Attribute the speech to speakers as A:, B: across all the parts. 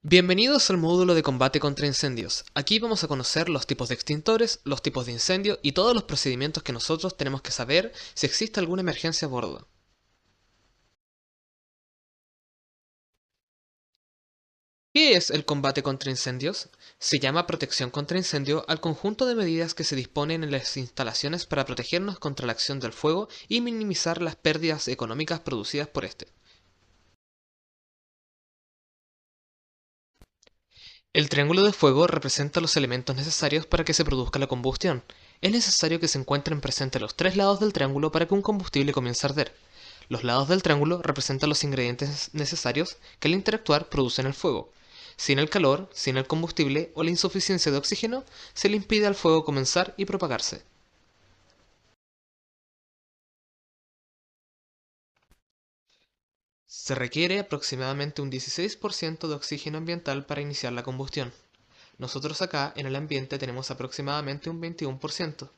A: Bienvenidos al módulo de combate contra incendios. Aquí vamos a conocer los tipos de extintores, los tipos de incendio y todos los procedimientos que nosotros tenemos que saber si existe alguna emergencia a bordo. ¿Qué es el combate contra incendios? Se llama protección contra incendio al conjunto de medidas que se disponen en las instalaciones para protegernos contra la acción del fuego y minimizar las pérdidas económicas producidas por este. El triángulo de fuego representa los elementos necesarios para que se produzca la combustión. Es necesario que se encuentren presentes los tres lados del triángulo para que un combustible comience a arder. Los lados del triángulo representan los ingredientes necesarios que al interactuar producen el fuego. Sin el calor, sin el combustible o la insuficiencia de oxígeno, se le impide al fuego comenzar y propagarse. Se requiere aproximadamente un 16% de oxígeno ambiental para iniciar la combustión. Nosotros acá en el ambiente tenemos aproximadamente un 21%,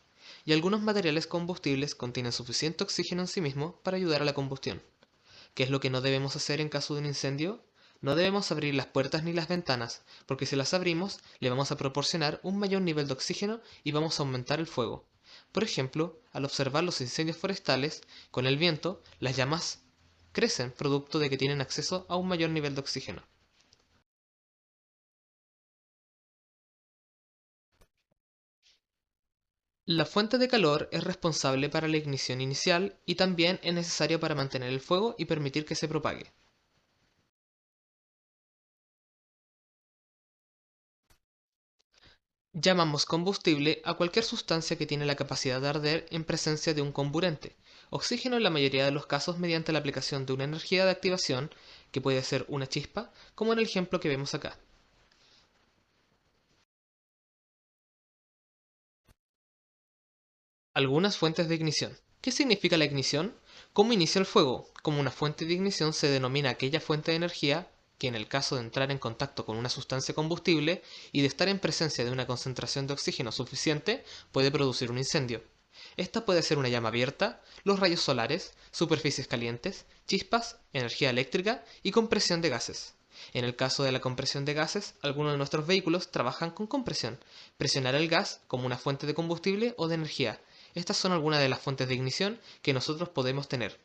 A: y algunos materiales combustibles contienen suficiente oxígeno en sí mismo para ayudar a la combustión. ¿Qué es lo que no debemos hacer en caso de un incendio? No debemos abrir las puertas ni las ventanas, porque si las abrimos le vamos a proporcionar un mayor nivel de oxígeno y vamos a aumentar el fuego. Por ejemplo, al observar los incendios forestales, con el viento, las llamas crecen producto de que tienen acceso a un mayor nivel de oxígeno. La fuente de calor es responsable para la ignición inicial y también es necesario para mantener el fuego y permitir que se propague. Llamamos combustible a cualquier sustancia que tiene la capacidad de arder en presencia de un comburente. Oxígeno en la mayoría de los casos mediante la aplicación de una energía de activación, que puede ser una chispa, como en el ejemplo que vemos acá. Algunas fuentes de ignición. ¿Qué significa la ignición? ¿Cómo inicia el fuego? Como una fuente de ignición se denomina aquella fuente de energía que en el caso de entrar en contacto con una sustancia combustible y de estar en presencia de una concentración de oxígeno suficiente, puede producir un incendio. Esta puede ser una llama abierta, los rayos solares, superficies calientes, chispas, energía eléctrica y compresión de gases. En el caso de la compresión de gases, algunos de nuestros vehículos trabajan con compresión, presionar el gas como una fuente de combustible o de energía. Estas son algunas de las fuentes de ignición que nosotros podemos tener.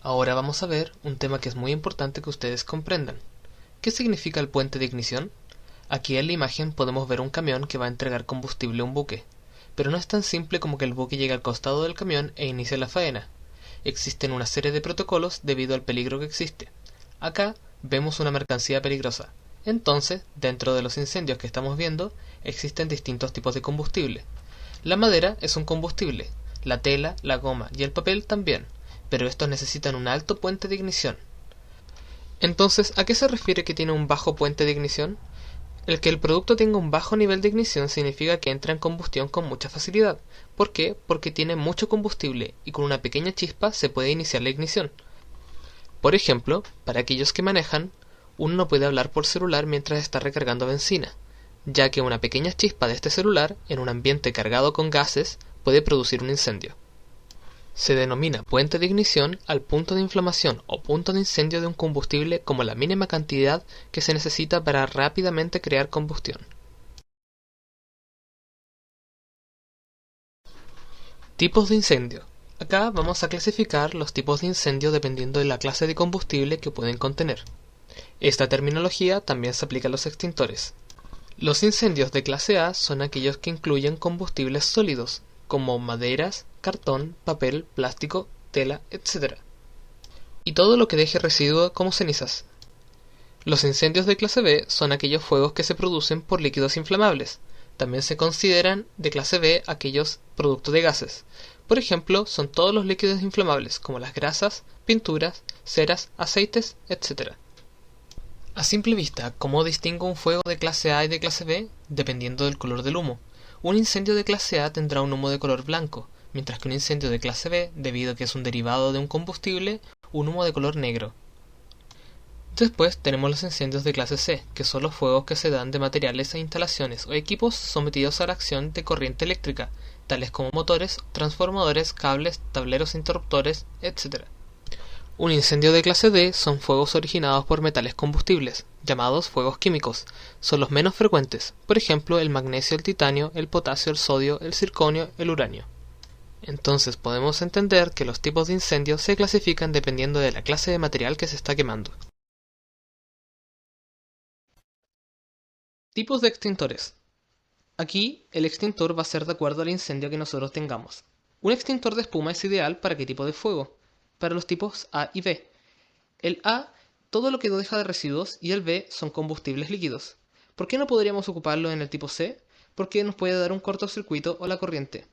A: Ahora vamos a ver un tema que es muy importante que ustedes comprendan. ¿Qué significa el puente de ignición? Aquí en la imagen podemos ver un camión que va a entregar combustible a un buque, pero no es tan simple como que el buque llegue al costado del camión e inicie la faena. Existen una serie de protocolos debido al peligro que existe. Acá vemos una mercancía peligrosa. Entonces, dentro de los incendios que estamos viendo, existen distintos tipos de combustible. La madera es un combustible, la tela, la goma y el papel también, pero estos necesitan un alto puente de ignición. Entonces, ¿a qué se refiere que tiene un bajo puente de ignición? El que el producto tenga un bajo nivel de ignición significa que entra en combustión con mucha facilidad. ¿Por qué? Porque tiene mucho combustible y con una pequeña chispa se puede iniciar la ignición. Por ejemplo, para aquellos que manejan, uno no puede hablar por celular mientras está recargando benzina, ya que una pequeña chispa de este celular, en un ambiente cargado con gases, puede producir un incendio. Se denomina puente de ignición al punto de inflamación o punto de incendio de un combustible como la mínima cantidad que se necesita para rápidamente crear combustión. Tipos de incendio. Acá vamos a clasificar los tipos de incendio dependiendo de la clase de combustible que pueden contener. Esta terminología también se aplica a los extintores. Los incendios de clase A son aquellos que incluyen combustibles sólidos, como maderas, cartón, papel, plástico, tela, etc. Y todo lo que deje residuo como cenizas. Los incendios de clase B son aquellos fuegos que se producen por líquidos inflamables. También se consideran de clase B aquellos productos de gases. Por ejemplo, son todos los líquidos inflamables, como las grasas, pinturas, ceras, aceites, etc. A simple vista, ¿cómo distingo un fuego de clase A y de clase B? Dependiendo del color del humo. Un incendio de clase A tendrá un humo de color blanco, mientras que un incendio de clase B, debido a que es un derivado de un combustible, un humo de color negro. Después tenemos los incendios de clase C, que son los fuegos que se dan de materiales e instalaciones o equipos sometidos a la acción de corriente eléctrica, tales como motores, transformadores, cables, tableros interruptores, etc. Un incendio de clase D son fuegos originados por metales combustibles, llamados fuegos químicos. Son los menos frecuentes, por ejemplo el magnesio, el titanio, el potasio, el sodio, el circonio, el uranio. Entonces podemos entender que los tipos de incendios se clasifican dependiendo de la clase de material que se está quemando. Tipos de extintores. Aquí el extintor va a ser de acuerdo al incendio que nosotros tengamos. Un extintor de espuma es ideal para qué tipo de fuego, para los tipos A y B. El A, todo lo que deja de residuos, y el B son combustibles líquidos. ¿Por qué no podríamos ocuparlo en el tipo C? Porque nos puede dar un cortocircuito o la corriente.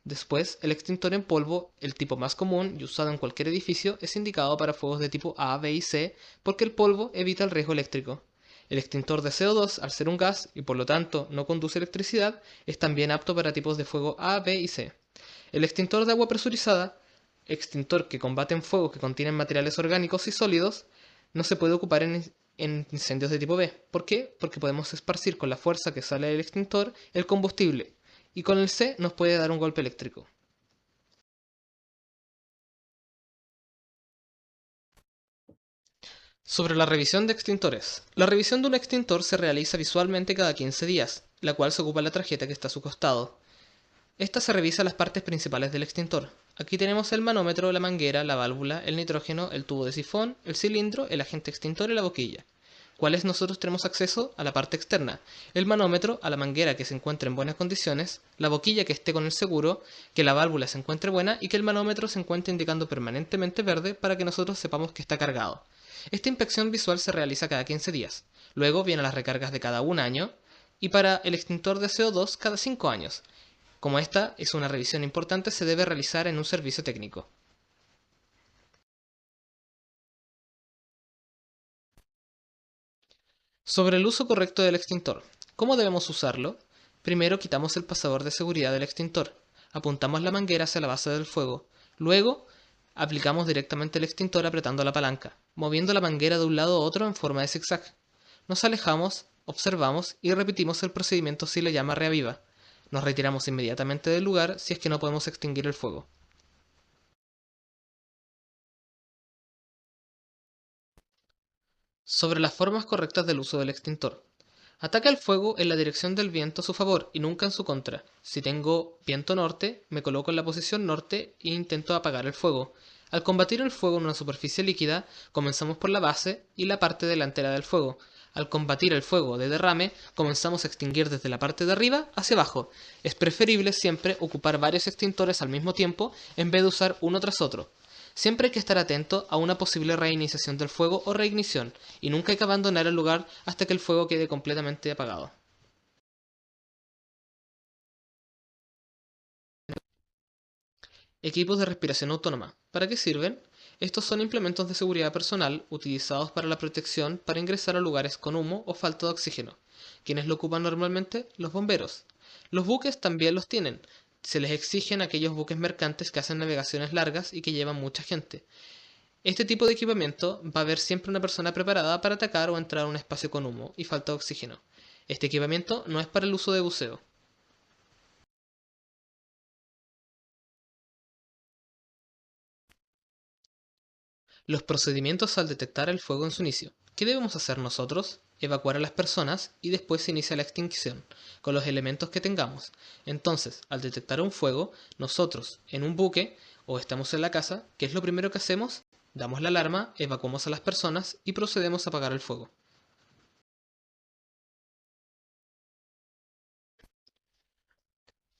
A: Después, el extintor en polvo, el tipo más común y usado en cualquier edificio, es indicado para fuegos de tipo A, B y C porque el polvo evita el riesgo eléctrico. El extintor de CO2, al ser un gas y por lo tanto no conduce electricidad, es también apto para tipos de fuego A, B y C. El extintor de agua presurizada, extintor que combate en fuegos que contienen materiales orgánicos y sólidos, no se puede ocupar en incendios de tipo B. ¿Por qué? Porque podemos esparcir con la fuerza que sale del extintor el combustible, y con el C nos puede dar un golpe eléctrico. Sobre la revisión de extintores. La revisión de un extintor se realiza visualmente cada 15 días, la cual se ocupa en la tarjeta que está a su costado. Esta se revisa las partes principales del extintor. Aquí tenemos el manómetro, la manguera, la válvula, el nitrógeno, el tubo de sifón, el cilindro, el agente extintor y la boquilla. ¿Cuáles nosotros tenemos acceso? A la parte externa. El manómetro, a la manguera que se encuentre en buenas condiciones, la boquilla que esté con el seguro, que la válvula se encuentre buena y que el manómetro se encuentre indicando permanentemente verde para que nosotros sepamos que está cargado. Esta inspección visual se realiza cada 15 días. Luego vienen las recargas de cada un año y para el extintor de CO2 cada 5 años. Como esta es una revisión importante, se debe realizar en un servicio técnico. Sobre el uso correcto del extintor. ¿Cómo debemos usarlo? Primero quitamos el pasador de seguridad del extintor. Apuntamos la manguera hacia la base del fuego. Luego, aplicamos directamente el extintor apretando la palanca, moviendo la manguera de un lado a otro en forma de zigzag. Nos alejamos, observamos y repetimos el procedimiento si la llama reaviva. Nos retiramos inmediatamente del lugar si es que no podemos extinguir el fuego. Sobre las formas correctas del uso del extintor. Ataca el fuego en la dirección del viento a su favor y nunca en su contra. Si tengo viento norte, me coloco en la posición norte e intento apagar el fuego. Al combatir el fuego en una superficie líquida, comenzamos por la base y la parte delantera del fuego. Al combatir el fuego de derrame, comenzamos a extinguir desde la parte de arriba hacia abajo. Es preferible siempre ocupar varios extintores al mismo tiempo en vez de usar uno tras otro. Siempre hay que estar atento a una posible reiniciación del fuego o reignición, y nunca hay que abandonar el lugar hasta que el fuego quede completamente apagado. Equipos de respiración autónoma. ¿Para qué sirven? Estos son implementos de seguridad personal utilizados para la protección para ingresar a lugares con humo o falta de oxígeno. ¿Quiénes lo ocupan normalmente? Los bomberos. Los buques también los tienen. Se les exigen aquellos buques mercantes que hacen navegaciones largas y que llevan mucha gente. Este tipo de equipamiento va a haber siempre una persona preparada para atacar o entrar a un espacio con humo y falta de oxígeno. Este equipamiento no es para el uso de buceo. Los procedimientos al detectar el fuego en su inicio. ¿Qué debemos hacer nosotros? Evacuar a las personas y después se inicia la extinción, con los elementos que tengamos. Entonces, al detectar un fuego, nosotros, en un buque, o estamos en la casa, ¿qué es lo primero que hacemos? Damos la alarma, evacuamos a las personas y procedemos a apagar el fuego.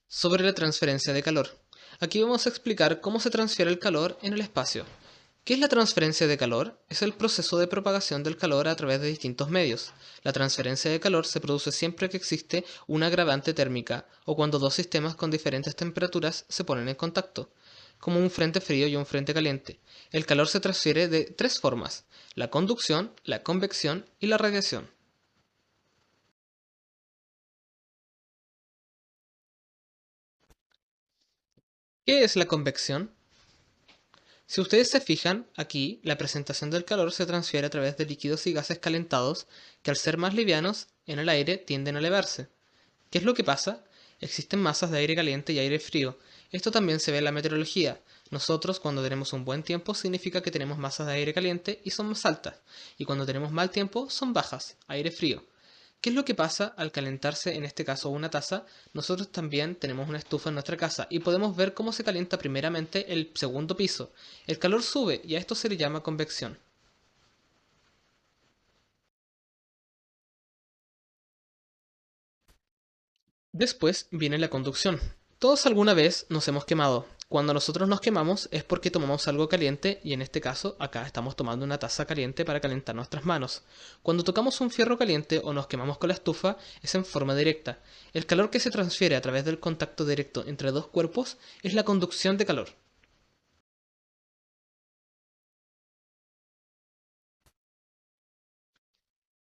A: Sobre la transferencia de calor. Aquí vamos a explicar cómo se transfiere el calor en el espacio. ¿Qué es la transferencia de calor? Es el proceso de propagación del calor a través de distintos medios. La transferencia de calor se produce siempre que existe una agravante térmica o cuando dos sistemas con diferentes temperaturas se ponen en contacto, como un frente frío y un frente caliente. El calor se transfiere de tres formas: la conducción, la convección y la radiación. ¿Qué es la convección? Si ustedes se fijan, aquí la presentación del calor se transfiere a través de líquidos y gases calentados que al ser más livianos en el aire tienden a elevarse. ¿Qué es lo que pasa? Existen masas de aire caliente y aire frío. Esto también se ve en la meteorología. Nosotros, cuando tenemos un buen tiempo, significa que tenemos masas de aire caliente y son más altas, y cuando tenemos mal tiempo, son bajas, aire frío. ¿Qué es lo que pasa al calentarse, en este caso una taza? Nosotros también tenemos una estufa en nuestra casa y podemos ver cómo se calienta primeramente el segundo piso. El calor sube y a esto se le llama convección. Después viene la conducción. Todos alguna vez nos hemos quemado. Cuando nosotros nos quemamos es porque tomamos algo caliente y en este caso acá estamos tomando una taza caliente para calentar nuestras manos. Cuando tocamos un fierro caliente o nos quemamos con la estufa es en forma directa. El calor que se transfiere a través del contacto directo entre dos cuerpos es la conducción de calor.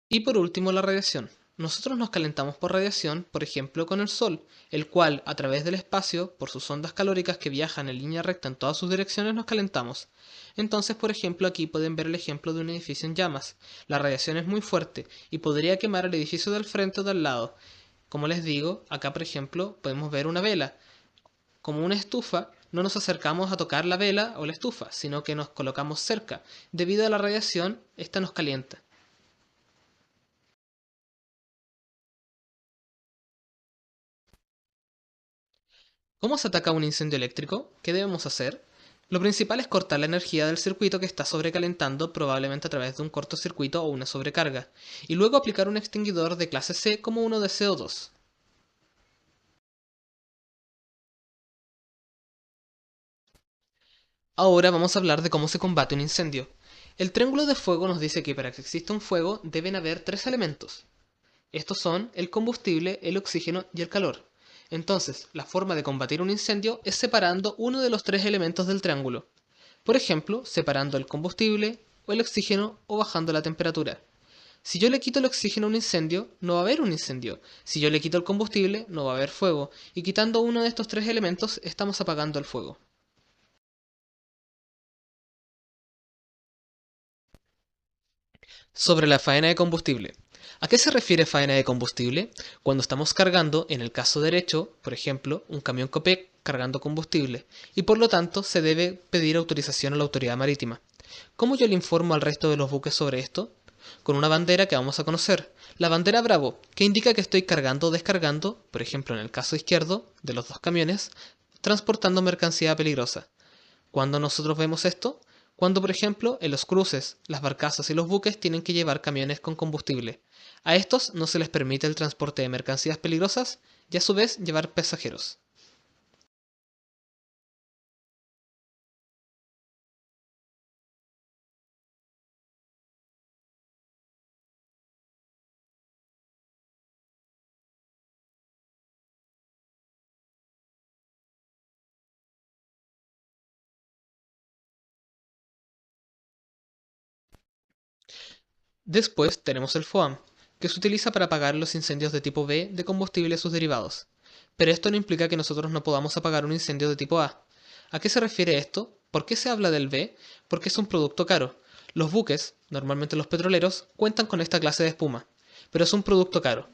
A: Y por último, la radiación. Nosotros nos calentamos por radiación, por ejemplo, con el Sol, el cual, a través del espacio, por sus ondas calóricas que viajan en línea recta en todas sus direcciones, nos calentamos. Entonces, por ejemplo, aquí pueden ver el ejemplo de un edificio en llamas. La radiación es muy fuerte y podría quemar el edificio del frente o del lado. Como les digo, acá, por ejemplo, podemos ver una vela. Como una estufa, no nos acercamos a tocar la vela o la estufa, sino que nos colocamos cerca. Debido a la radiación, esta nos calienta. ¿Cómo se ataca un incendio eléctrico? ¿Qué debemos hacer? Lo principal es cortar la energía del circuito que está sobrecalentando, probablemente a través de un cortocircuito o una sobrecarga, y luego aplicar un extinguidor de clase C como uno de CO2. Ahora vamos a hablar de cómo se combate un incendio. El triángulo de fuego nos dice que para que exista un fuego deben haber tres elementos. Estos son el combustible, el oxígeno y el calor. Entonces, la forma de combatir un incendio es separando uno de los tres elementos del triángulo. Por ejemplo, separando el combustible o el oxígeno o bajando la temperatura. Si yo le quito el oxígeno a un incendio, no va a haber un incendio. Si yo le quito el combustible, no va a haber fuego. Y quitando uno de estos tres elementos, estamos apagando el fuego. Sobre la faena de combustible. ¿A qué se refiere faena de combustible? Cuando estamos cargando, en el caso derecho, por ejemplo, un camión Copec cargando combustible, y por lo tanto se debe pedir autorización a la autoridad marítima. ¿Cómo yo le informo al resto de los buques sobre esto? Con una bandera que vamos a conocer, la bandera Bravo, que indica que estoy cargando o descargando, por ejemplo en el caso izquierdo, de los dos camiones, transportando mercancía peligrosa. ¿Cuándo nosotros vemos esto? Cuando, por ejemplo, en los cruces, las barcazas y los buques tienen que llevar camiones con combustible. A estos no se les permite el transporte de mercancías peligrosas y a su vez llevar pasajeros. Después tenemos el FOAM, que se utiliza para apagar los incendios de tipo B de combustible y sus derivados. Pero esto no implica que nosotros no podamos apagar un incendio de tipo A. ¿A qué se refiere esto? ¿Por qué se habla del B? Porque es un producto caro. Los buques, normalmente los petroleros, cuentan con esta clase de espuma, pero es un producto caro.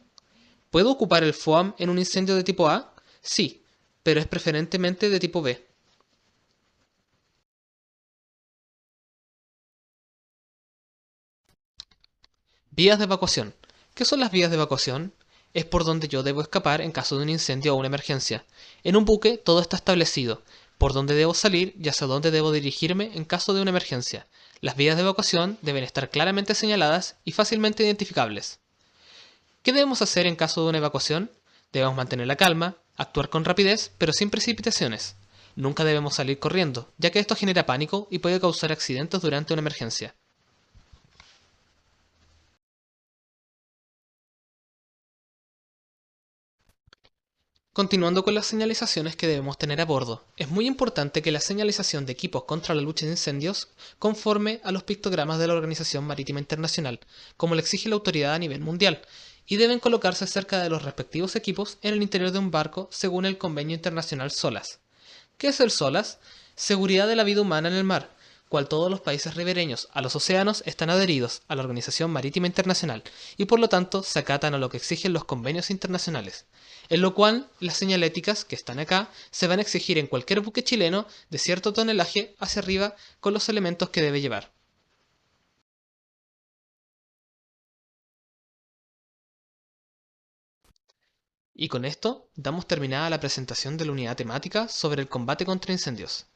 A: ¿Puedo ocupar el FOAM en un incendio de tipo A? Sí, pero es preferentemente de tipo B. Vías de evacuación. ¿Qué son las vías de evacuación? Es por donde yo debo escapar en caso de un incendio o una emergencia. En un buque todo está establecido, por dónde debo salir y hacia dónde debo dirigirme en caso de una emergencia. Las vías de evacuación deben estar claramente señaladas y fácilmente identificables. ¿Qué debemos hacer en caso de una evacuación? Debemos mantener la calma, actuar con rapidez, pero sin precipitaciones. Nunca debemos salir corriendo, ya que esto genera pánico y puede causar accidentes durante una emergencia. Continuando con las señalizaciones que debemos tener a bordo, es muy importante que la señalización de equipos contra la lucha de incendios conforme a los pictogramas de la Organización Marítima Internacional, como lo exige la autoridad a nivel mundial, y deben colocarse cerca de los respectivos equipos en el interior de un barco según el Convenio Internacional SOLAS. ¿Qué es el SOLAS? Seguridad de la vida humana en el mar. cual todos los países ribereños a los océanos están adheridos a la Organización Marítima Internacional y por lo tanto se acatan a lo que exigen los convenios internacionales, en lo cual las señaléticas que están acá se van a exigir en cualquier buque chileno de cierto tonelaje hacia arriba con los elementos que debe llevar. Y con esto damos terminada la presentación de la unidad temática sobre el combate contra incendios.